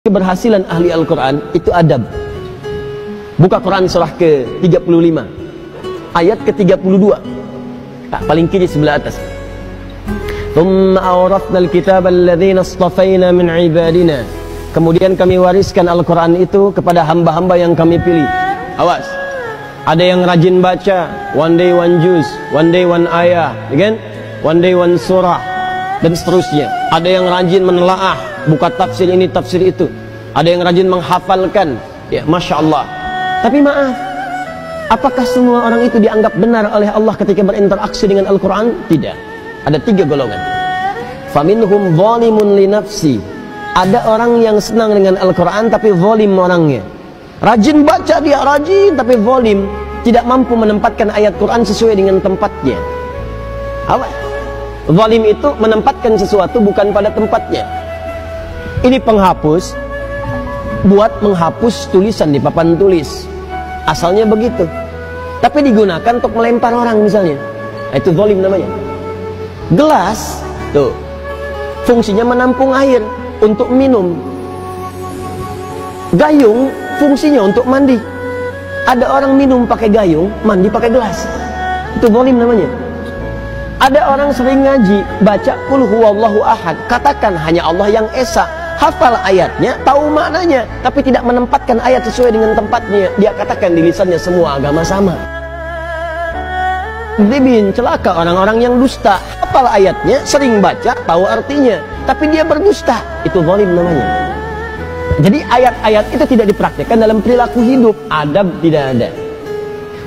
Keberhasilan ahli Al-Quran itu adab. Buka Quran surah ke-35 ayat ke-32, paling kiri sebelah atas. Thumma awrathna al-kitaba alladhina istafayna min ibadina. Kemudian kami wariskan Al-Quran itu kepada hamba-hamba yang kami pilih. Awas, ada yang rajin baca, one day one juz, one day one ayah, kan? One day one surah, dan seterusnya. Ada yang rajin menelaah, buka tafsir ini, tafsir itu. Ada yang rajin menghafalkan, ya Masya Allah. Tapi maaf, apakah semua orang itu dianggap benar oleh Allah ketika berinteraksi dengan Al-Quran? Tidak. Ada 3 golongan. Faminhum zalimun li nafsi. Ada orang yang senang dengan Al-Quran tapi zalim orangnya. Rajin baca dia, rajin tapi zalim, tidak mampu menempatkan ayat Quran sesuai dengan tempatnya. Apa? Zalim itu menempatkan sesuatu bukan pada tempatnya. Ini penghapus, buat menghapus tulisan di papan tulis. Asalnya begitu, tapi digunakan untuk melempar orang misalnya. Itu zalim namanya. Gelas, tuh, fungsinya menampung air untuk minum. Gayung, fungsinya untuk mandi. Ada orang minum pakai gayung, mandi pakai gelas. Itu zalim namanya. Ada orang sering ngaji, baca qul huwallahu ahad, katakan hanya Allah yang esa, hafal ayatnya, tahu maknanya, tapi tidak menempatkan ayat sesuai dengan tempatnya. Dia katakan di lisannya semua agama sama. Dibin, celaka orang-orang yang dusta, hafal ayatnya, sering baca, tahu artinya, tapi dia berdusta. Itu zalim namanya. Jadi ayat-ayat itu tidak dipraktikkan dalam perilaku hidup, adab tidak ada.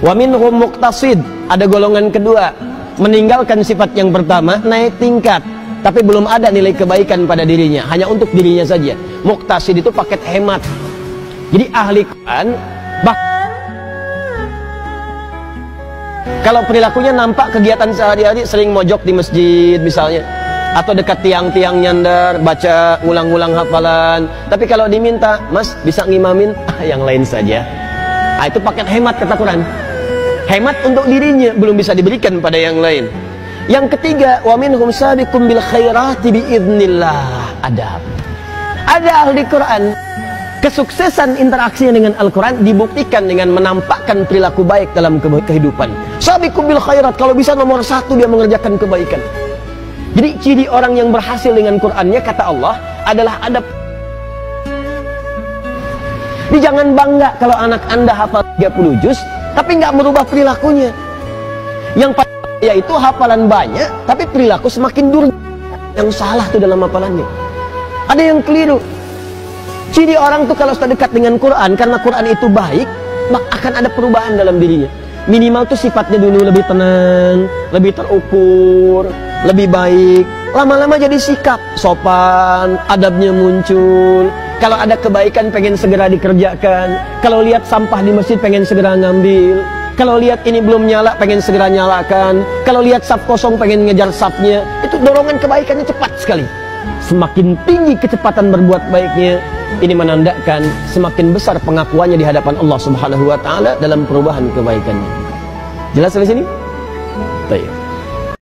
Wa minhum muqtasid, ada golongan kedua, meninggalkan sifat yang pertama, naik tingkat, tapi belum ada nilai kebaikan pada dirinya, hanya untuk dirinya saja. Muqtasid itu paket hemat. Jadi ahli Quran, kalau perilakunya nampak kegiatan sehari-hari, sering mojok di masjid misalnya, atau dekat tiang-tiang nyandar, baca ngulang-ngulang hafalan. Tapi kalau diminta, mas bisa ngimamin, yang lain saja. Itu paket hemat kata Quran. Hemat untuk dirinya, belum bisa diberikan pada yang lain. Yang ketiga, wa minhum sabiqum bil khairati biidznillah. Adab. Ada ahli Quran, kesuksesan interaksinya dengan Al-Quran dibuktikan dengan menampakkan perilaku baik dalam kehidupan. Sabiqum bil khairat, kalau bisa nomor 1 dia mengerjakan kebaikan. Jadi ciri orang yang berhasil dengan Qurannya, kata Allah, adalah adab. Jadi jangan bangga kalau anak anda hafal 30 juz, tapi nggak merubah perilakunya. Yang yaitu hafalan banyak, tapi perilaku semakin durjana. Yang salah tuh dalam hafalannya. Ada yang keliru. Ciri orang tuh kalau sudah dekat dengan Quran, karena Quran itu baik, maka akan ada perubahan dalam dirinya. Minimal tuh sifatnya dulu lebih tenang, lebih terukur, lebih baik. Lama-lama jadi sikap, sopan, adabnya muncul. Kalau ada kebaikan pengen segera dikerjakan. Kalau lihat sampah di masjid pengen segera ngambil. Kalau lihat ini belum nyala pengen segera nyalakan. Kalau lihat saf kosong pengen ngejar safnya. Itu dorongan kebaikannya cepat sekali. Semakin tinggi kecepatan berbuat baiknya, ini menandakan semakin besar pengakuannya di hadapan Allah Subhanahu wa taala dalam perubahan kebaikannya. Jelas sampai sini? Baik.